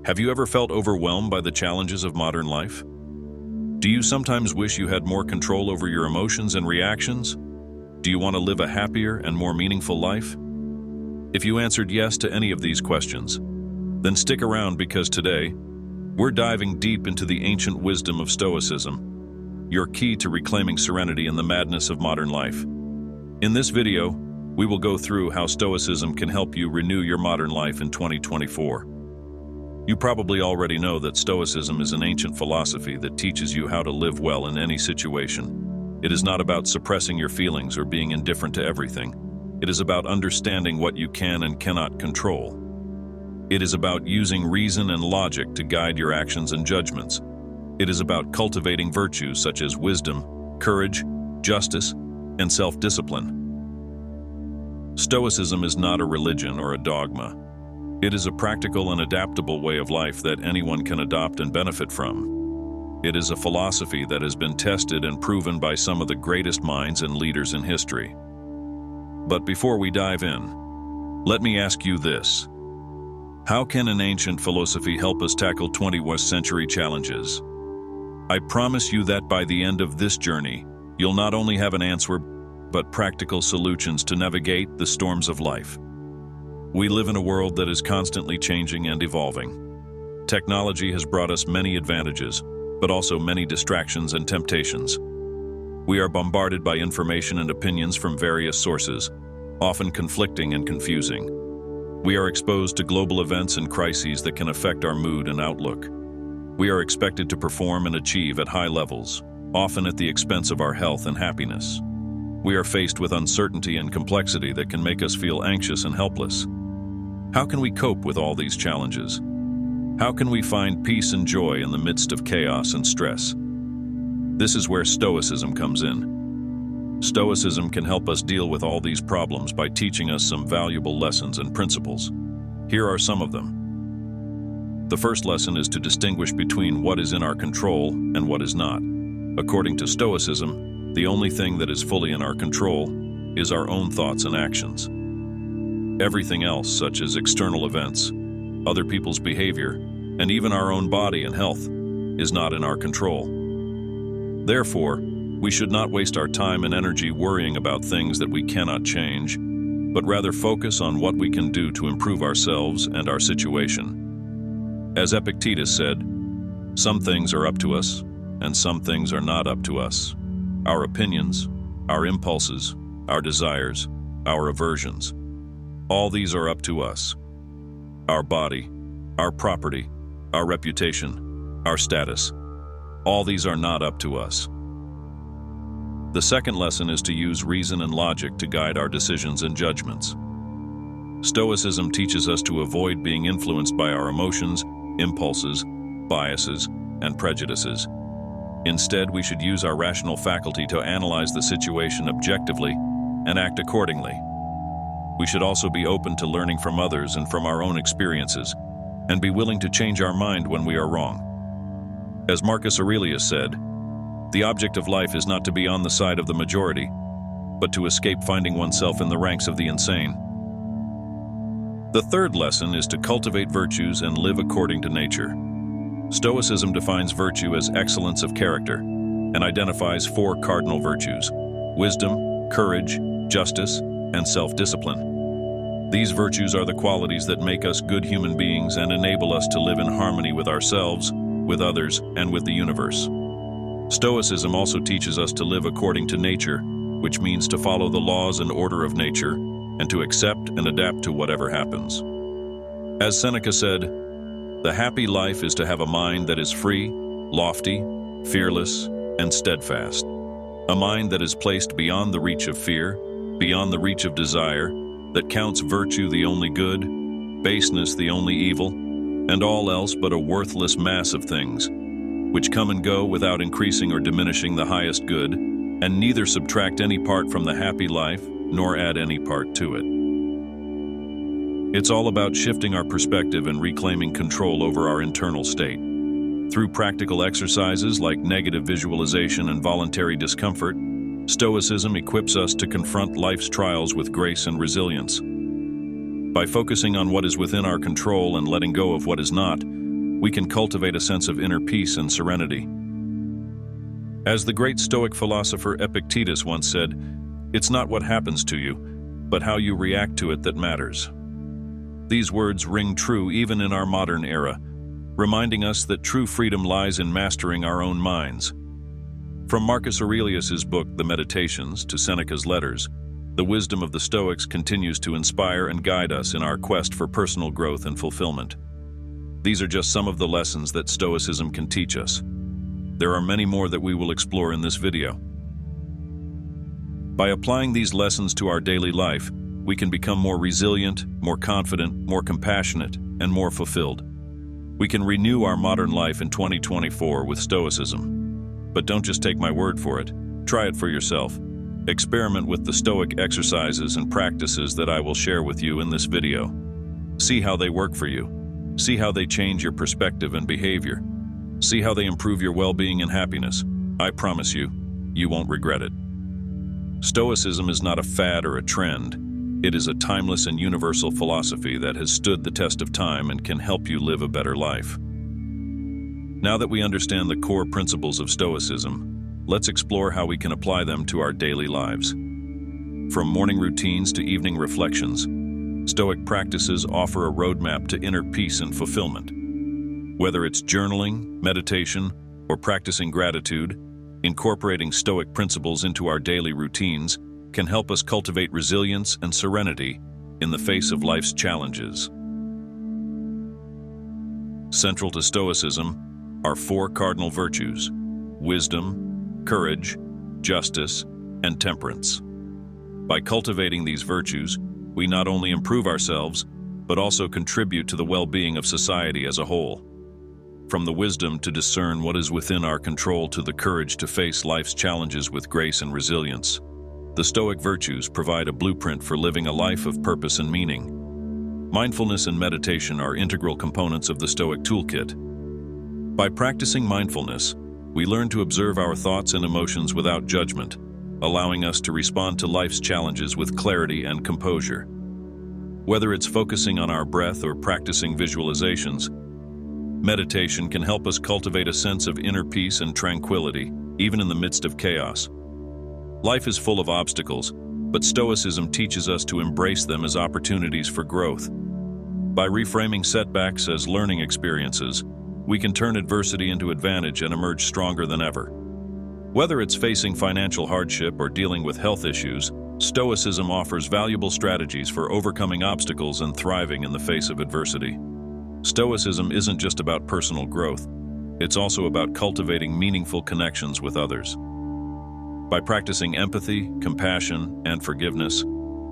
Have you ever felt overwhelmed by the challenges of modern life? Do you sometimes wish you had more control over your emotions and reactions? Do you want to live a happier and more meaningful life? If you answered yes to any of these questions, then stick around because today, we're diving deep into the ancient wisdom of Stoicism, your key to reclaiming serenity in the madness of modern life. In this video, we will go through how Stoicism can help you renew your modern life in 2024. You probably already know that Stoicism is an ancient philosophy that teaches you how to live well in any situation. It is not about suppressing your feelings or being indifferent to everything. It is about understanding what you can and cannot control. It is about using reason and logic to guide your actions and judgments. It is about cultivating virtues such as wisdom, courage, justice, and self-discipline. Stoicism is not a religion or a dogma. It is a practical and adaptable way of life that anyone can adopt and benefit from. It is a philosophy that has been tested and proven by some of the greatest minds and leaders in history. But before we dive in, let me ask you this. How can an ancient philosophy help us tackle 21st century challenges? I promise you that by the end of this journey, you'll not only have an answer, but practical solutions to navigate the storms of life. We live in a world that is constantly changing and evolving. Technology has brought us many advantages, but also many distractions and temptations. We are bombarded by information and opinions from various sources, often conflicting and confusing. We are exposed to global events and crises that can affect our mood and outlook. We are expected to perform and achieve at high levels, often at the expense of our health and happiness. We are faced with uncertainty and complexity that can make us feel anxious and helpless. How can we cope with all these challenges? How can we find peace and joy in the midst of chaos and stress? This is where Stoicism comes in. Stoicism can help us deal with all these problems by teaching us some valuable lessons and principles. Here are some of them. The first lesson is to distinguish between what is in our control and what is not. According to Stoicism, the only thing that is fully in our control is our own thoughts and actions. Everything else, such as external events, other people's behavior, and even our own body and health, is not in our control. Therefore, we should not waste our time and energy worrying about things that we cannot change, but rather focus on what we can do to improve ourselves and our situation. As Epictetus said, some things are up to us, and some things are not up to us. Our opinions, our impulses, our desires, our aversions. All these are up to us. Our body, our property, our reputation, our status. All these are not up to us. The second lesson is to use reason and logic to guide our decisions and judgments. Stoicism teaches us to avoid being influenced by our emotions, impulses, biases, and prejudices. Instead, we should use our rational faculty to analyze the situation objectively and act accordingly. We should also be open to learning from others and from our own experiences, and be willing to change our mind when we are wrong. As Marcus Aurelius said, the object of life is not to be on the side of the majority, but to escape finding oneself in the ranks of the insane. The third lesson is to cultivate virtues and live according to nature. Stoicism defines virtue as excellence of character and identifies 4 cardinal virtues: wisdom, courage, justice, and self-discipline. These virtues are the qualities that make us good human beings and enable us to live in harmony with ourselves, with others, and with the universe. Stoicism also teaches us to live according to nature, which means to follow the laws and order of nature, and to accept and adapt to whatever happens. As Seneca said, "The happy life is to have a mind that is free, lofty, fearless, and steadfast. A mind that is placed beyond the reach of fear, beyond the reach of desire, that counts virtue the only good, baseness the only evil, and all else but a worthless mass of things, which come and go without increasing or diminishing the highest good, and neither subtract any part from the happy life, nor add any part to it." It's all about shifting our perspective and reclaiming control over our internal state. Through practical exercises like negative visualization and voluntary discomfort, Stoicism equips us to confront life's trials with grace and resilience. By focusing on what is within our control and letting go of what is not, we can cultivate a sense of inner peace and serenity. As the great Stoic philosopher Epictetus once said, "It's not what happens to you, but how you react to it that matters." These words ring true even in our modern era, reminding us that true freedom lies in mastering our own minds. From Marcus Aurelius's book, The Meditations, to Seneca's letters, the wisdom of the Stoics continues to inspire and guide us in our quest for personal growth and fulfillment. These are just some of the lessons that Stoicism can teach us. There are many more that we will explore in this video. By applying these lessons to our daily life, we can become more resilient, more confident, more compassionate, and more fulfilled. We can renew our modern life in 2024 with Stoicism. But don't just take my word for it. Try it for yourself. Experiment with the Stoic exercises and practices that I will share with you in this video. See how they work for you. See how they change your perspective and behavior. See how they improve your well-being and happiness. I promise you, you won't regret it. Stoicism is not a fad or a trend. It is a timeless and universal philosophy that has stood the test of time and can help you live a better life. Now that we understand the core principles of Stoicism, let's explore how we can apply them to our daily lives. From morning routines to evening reflections, Stoic practices offer a roadmap to inner peace and fulfillment. Whether it's journaling, meditation, or practicing gratitude, incorporating Stoic principles into our daily routines can help us cultivate resilience and serenity in the face of life's challenges. Central to Stoicism are four cardinal virtues: wisdom, courage, justice, and temperance. By cultivating these virtues, we not only improve ourselves, but also contribute to the well-being of society as a whole. From the wisdom to discern what is within our control to the courage to face life's challenges with grace and resilience, the Stoic virtues provide a blueprint for living a life of purpose and meaning. Mindfulness and meditation are integral components of the Stoic toolkit. By practicing mindfulness, we learn to observe our thoughts and emotions without judgment, allowing us to respond to life's challenges with clarity and composure. Whether it's focusing on our breath or practicing visualizations, meditation can help us cultivate a sense of inner peace and tranquility, even in the midst of chaos. Life is full of obstacles, but Stoicism teaches us to embrace them as opportunities for growth. By reframing setbacks as learning experiences, we can turn adversity into advantage and emerge stronger than ever. Whether it's facing financial hardship or dealing with health issues, Stoicism offers valuable strategies for overcoming obstacles and thriving in the face of adversity. Stoicism isn't just about personal growth, it's also about cultivating meaningful connections with others. By practicing empathy, compassion, and forgiveness,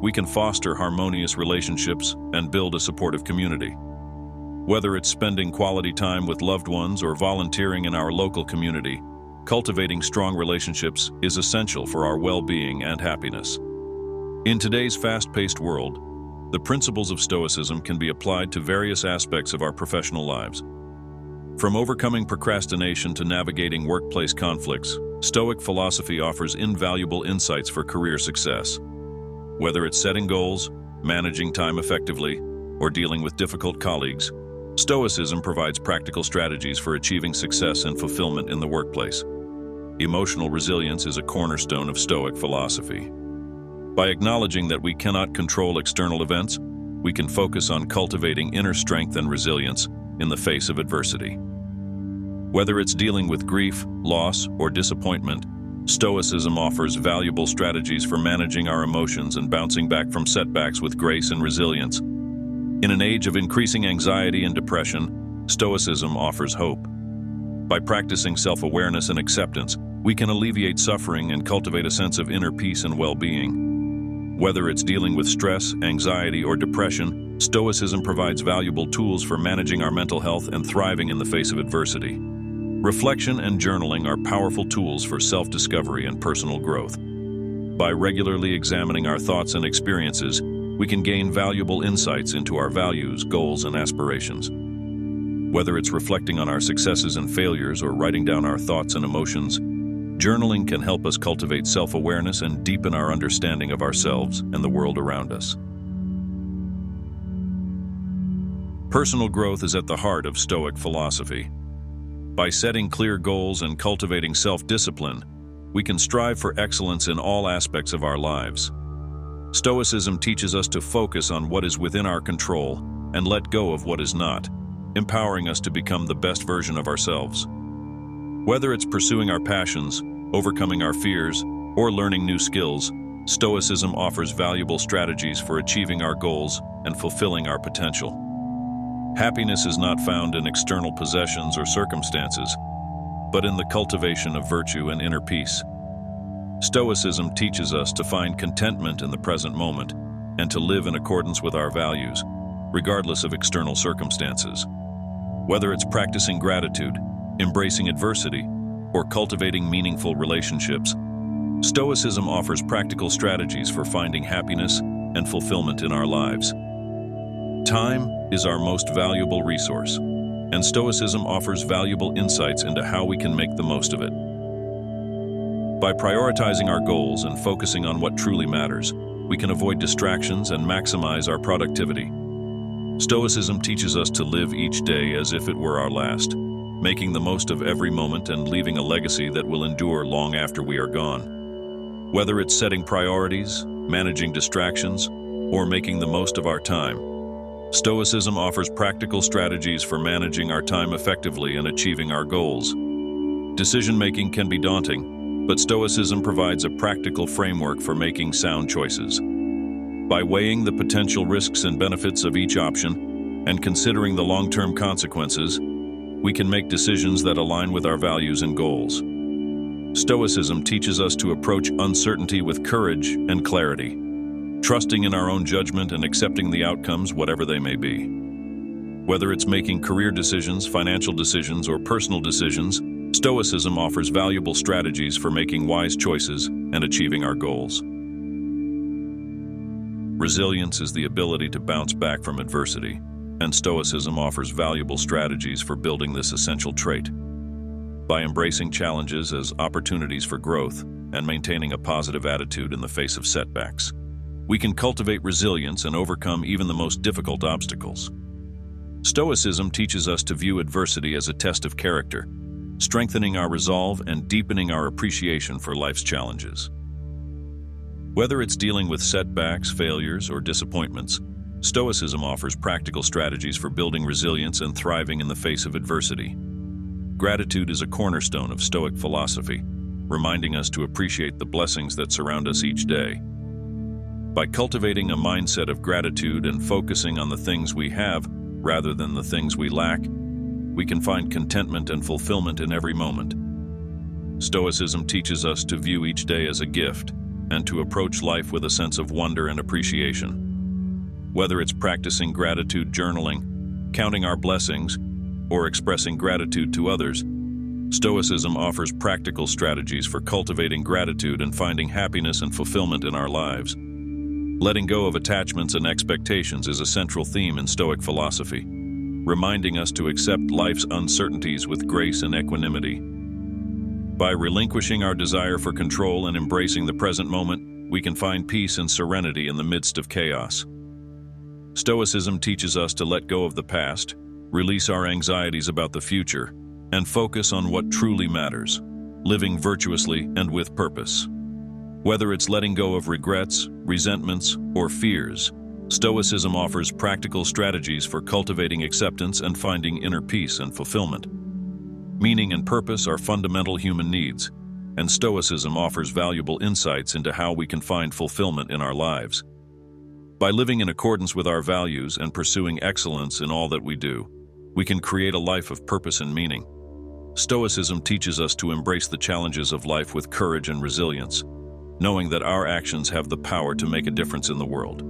we can foster harmonious relationships and build a supportive community. Whether it's spending quality time with loved ones or volunteering in our local community, cultivating strong relationships is essential for our well-being and happiness. In today's fast-paced world, the principles of Stoicism can be applied to various aspects of our professional lives. From overcoming procrastination to navigating workplace conflicts, Stoic philosophy offers invaluable insights for career success. Whether it's setting goals, managing time effectively, or dealing with difficult colleagues, Stoicism provides practical strategies for achieving success and fulfillment in the workplace. Emotional resilience is a cornerstone of Stoic philosophy. By acknowledging that we cannot control external events, we can focus on cultivating inner strength and resilience in the face of adversity. Whether it's dealing with grief, loss, or disappointment, Stoicism offers valuable strategies for managing our emotions and bouncing back from setbacks with grace and resilience. In an age of increasing anxiety and depression, Stoicism offers hope. By practicing self-awareness and acceptance, we can alleviate suffering and cultivate a sense of inner peace and well-being. Whether it's dealing with stress, anxiety, or depression, Stoicism provides valuable tools for managing our mental health and thriving in the face of adversity. Reflection and journaling are powerful tools for self-discovery and personal growth. By regularly examining our thoughts and experiences, we can gain valuable insights into our values, goals, and aspirations. Whether it's reflecting on our successes and failures or writing down our thoughts and emotions, journaling can help us cultivate self-awareness and deepen our understanding of ourselves and the world around us. Personal growth is at the heart of Stoic philosophy. By setting clear goals and cultivating self-discipline, we can strive for excellence in all aspects of our lives. Stoicism teaches us to focus on what is within our control and let go of what is not, empowering us to become the best version of ourselves. Whether it's pursuing our passions, overcoming our fears, or learning new skills, Stoicism offers valuable strategies for achieving our goals and fulfilling our potential. Happiness is not found in external possessions or circumstances, but in the cultivation of virtue and inner peace. Stoicism teaches us to find contentment in the present moment and to live in accordance with our values, regardless of external circumstances. Whether it's practicing gratitude, embracing adversity, or cultivating meaningful relationships, Stoicism offers practical strategies for finding happiness and fulfillment in our lives. Time is our most valuable resource, and Stoicism offers valuable insights into how we can make the most of it. By prioritizing our goals and focusing on what truly matters, we can avoid distractions and maximize our productivity. Stoicism teaches us to live each day as if it were our last, making the most of every moment and leaving a legacy that will endure long after we are gone. Whether it's setting priorities, managing distractions, or making the most of our time, Stoicism offers practical strategies for managing our time effectively and achieving our goals. Decision-making can be daunting, but Stoicism provides a practical framework for making sound choices. By weighing the potential risks and benefits of each option and considering the long-term consequences, we can make decisions that align with our values and goals. Stoicism teaches us to approach uncertainty with courage and clarity, trusting in our own judgment and accepting the outcomes, whatever they may be. Whether it's making career decisions, financial decisions, or personal decisions, Stoicism offers valuable strategies for making wise choices and achieving our goals. Resilience is the ability to bounce back from adversity, and Stoicism offers valuable strategies for building this essential trait. By embracing challenges as opportunities for growth and maintaining a positive attitude in the face of setbacks, we can cultivate resilience and overcome even the most difficult obstacles. Stoicism teaches us to view adversity as a test of character, strengthening our resolve and deepening our appreciation for life's challenges. Whether it's dealing with setbacks, failures, or disappointments, Stoicism offers practical strategies for building resilience and thriving in the face of adversity. Gratitude is a cornerstone of Stoic philosophy, reminding us to appreciate the blessings that surround us each day. By cultivating a mindset of gratitude and focusing on the things we have rather than the things we lack, we can find contentment and fulfillment in every moment. Stoicism teaches us to view each day as a gift and to approach life with a sense of wonder and appreciation. Whether it's practicing gratitude journaling, counting our blessings, or expressing gratitude to others, Stoicism offers practical strategies for cultivating gratitude and finding happiness and fulfillment in our lives. Letting go of attachments and expectations is a central theme in Stoic philosophy, reminding us to accept life's uncertainties with grace and equanimity. By relinquishing our desire for control and embracing the present moment, we can find peace and serenity in the midst of chaos. Stoicism teaches us to let go of the past, release our anxieties about the future, and focus on what truly matters, living virtuously and with purpose. Whether it's letting go of regrets, resentments, or fears, Stoicism offers practical strategies for cultivating acceptance and finding inner peace and fulfillment. Meaning and purpose are fundamental human needs, and Stoicism offers valuable insights into how we can find fulfillment in our lives. By living in accordance with our values and pursuing excellence in all that we do, we can create a life of purpose and meaning. Stoicism teaches us to embrace the challenges of life with courage and resilience, knowing that our actions have the power to make a difference in the world.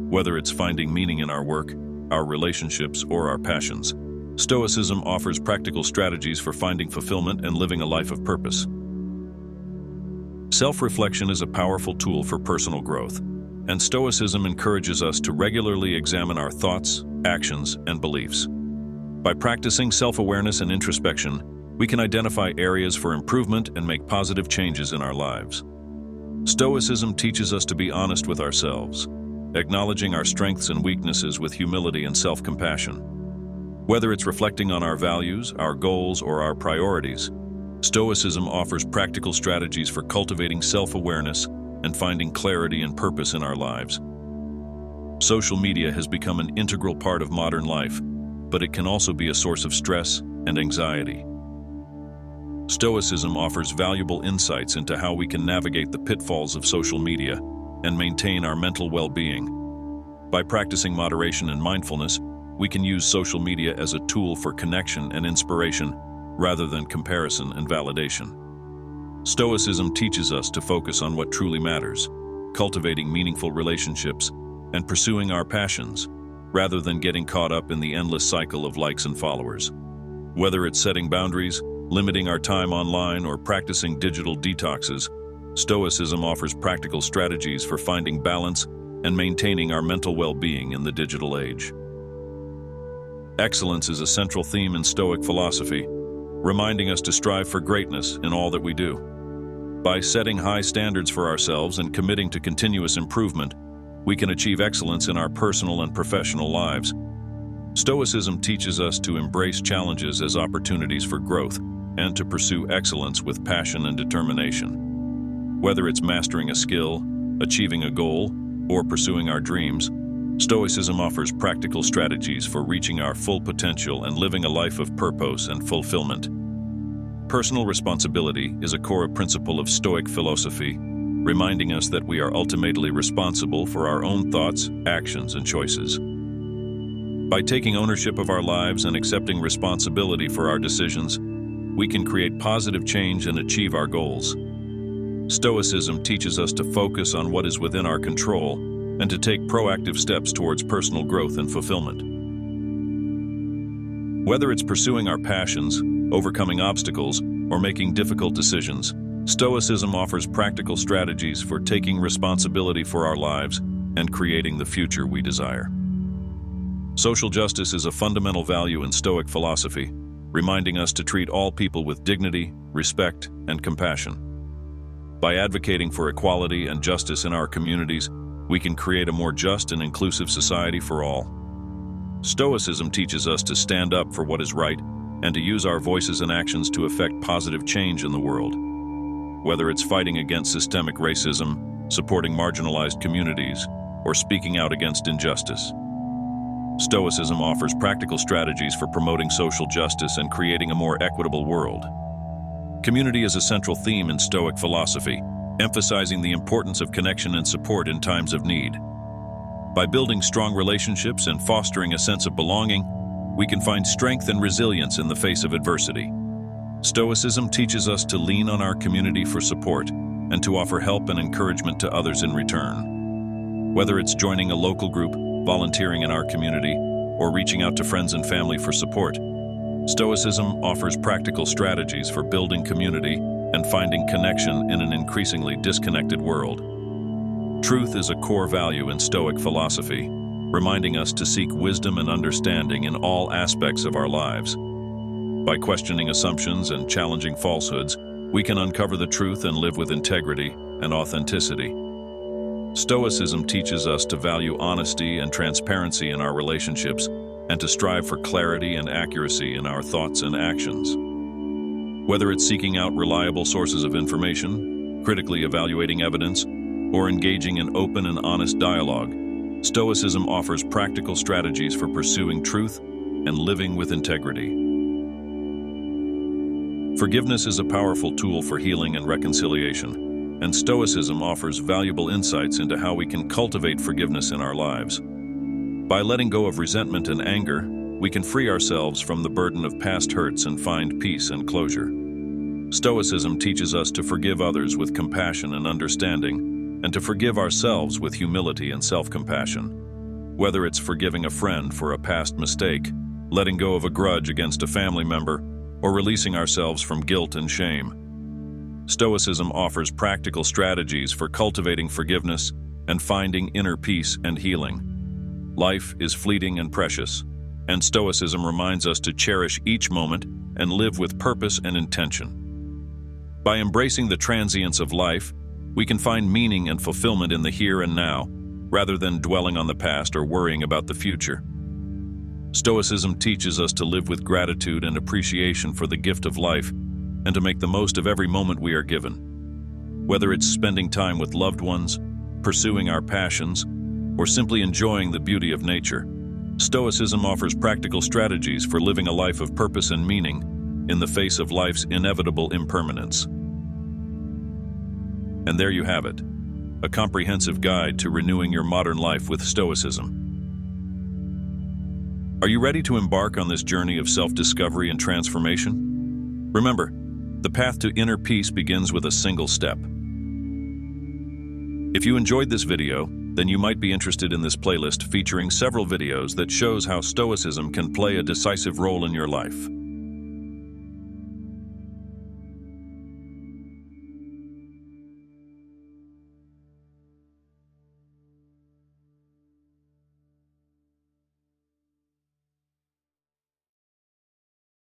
Whether it's finding meaning in our work, our relationships, or our passions, Stoicism offers practical strategies for finding fulfillment and living a life of purpose. Self-reflection is a powerful tool for personal growth, and Stoicism encourages us to regularly examine our thoughts, actions, and beliefs. By practicing self-awareness and introspection, we can identify areas for improvement and make positive changes in our lives. Stoicism teaches us to be honest with ourselves, acknowledging our strengths and weaknesses with humility and self-compassion. Whether it's reflecting on our values, our goals, or our priorities, Stoicism offers practical strategies for cultivating self-awareness and finding clarity and purpose in our lives. Social media has become an integral part of modern life, but it can also be a source of stress and anxiety. Stoicism offers valuable insights into how we can navigate the pitfalls of social media and maintain our mental well-being. By practicing moderation and mindfulness, we can use social media as a tool for connection and inspiration rather than comparison and validation. Stoicism teaches us to focus on what truly matters, cultivating meaningful relationships and pursuing our passions, rather than getting caught up in the endless cycle of likes and followers. Whether it's setting boundaries, limiting our time online, or practicing digital detoxes, Stoicism offers practical strategies for finding balance and maintaining our mental well-being in the digital age. Excellence is a central theme in Stoic philosophy, reminding us to strive for greatness in all that we do. By setting high standards for ourselves and committing to continuous improvement, we can achieve excellence in our personal and professional lives. Stoicism teaches us to embrace challenges as opportunities for growth and to pursue excellence with passion and determination. Whether it's mastering a skill, achieving a goal, or pursuing our dreams, Stoicism offers practical strategies for reaching our full potential and living a life of purpose and fulfillment. Personal responsibility is a core principle of Stoic philosophy, reminding us that we are ultimately responsible for our own thoughts, actions, and choices. By taking ownership of our lives and accepting responsibility for our decisions, we can create positive change and achieve our goals. Stoicism teaches us to focus on what is within our control and to take proactive steps towards personal growth and fulfillment. Whether it's pursuing our passions, overcoming obstacles, or making difficult decisions, Stoicism offers practical strategies for taking responsibility for our lives and creating the future we desire. Social justice is a fundamental value in Stoic philosophy, reminding us to treat all people with dignity, respect, and compassion. By advocating for equality and justice in our communities, we can create a more just and inclusive society for all. Stoicism teaches us to stand up for what is right and to use our voices and actions to effect positive change in the world. Whether it's fighting against systemic racism, supporting marginalized communities, or speaking out against injustice, Stoicism offers practical strategies for promoting social justice and creating a more equitable world. Community is a central theme in Stoic philosophy, emphasizing the importance of connection and support in times of need. By building strong relationships and fostering a sense of belonging, we can find strength and resilience in the face of adversity. Stoicism teaches us to lean on our community for support and to offer help and encouragement to others in return. Whether it's joining a local group, volunteering in our community, or reaching out to friends and family for support, Stoicism offers practical strategies for building community and finding connection in an increasingly disconnected world. Truth is a core value in Stoic philosophy, reminding us to seek wisdom and understanding in all aspects of our lives. By questioning assumptions and challenging falsehoods, we can uncover the truth and live with integrity and authenticity. Stoicism teaches us to value honesty and transparency in our relationships and to strive for clarity and accuracy in our thoughts and actions. Whether it's seeking out reliable sources of information, critically evaluating evidence, or engaging in open and honest dialogue, Stoicism offers practical strategies for pursuing truth and living with integrity. Forgiveness is a powerful tool for healing and reconciliation, and Stoicism offers valuable insights into how we can cultivate forgiveness in our lives. By letting go of resentment and anger, we can free ourselves from the burden of past hurts and find peace and closure. Stoicism teaches us to forgive others with compassion and understanding, and to forgive ourselves with humility and self-compassion. Whether it's forgiving a friend for a past mistake, letting go of a grudge against a family member, or releasing ourselves from guilt and shame, Stoicism offers practical strategies for cultivating forgiveness and finding inner peace and healing. Life is fleeting and precious, and Stoicism reminds us to cherish each moment and live with purpose and intention. By embracing the transience of life, we can find meaning and fulfillment in the here and now, rather than dwelling on the past or worrying about the future. Stoicism teaches us to live with gratitude and appreciation for the gift of life and to make the most of every moment we are given. Whether it's spending time with loved ones, pursuing our passions, or simply enjoying the beauty of nature, Stoicism offers practical strategies for living a life of purpose and meaning in the face of life's inevitable impermanence. And there you have it, a comprehensive guide to renewing your modern life with Stoicism. Are you ready to embark on this journey of self-discovery and transformation? Remember, the path to inner peace begins with a single step. If you enjoyed this video, then you might be interested in this playlist featuring several videos that shows how Stoicism can play a decisive role in your life.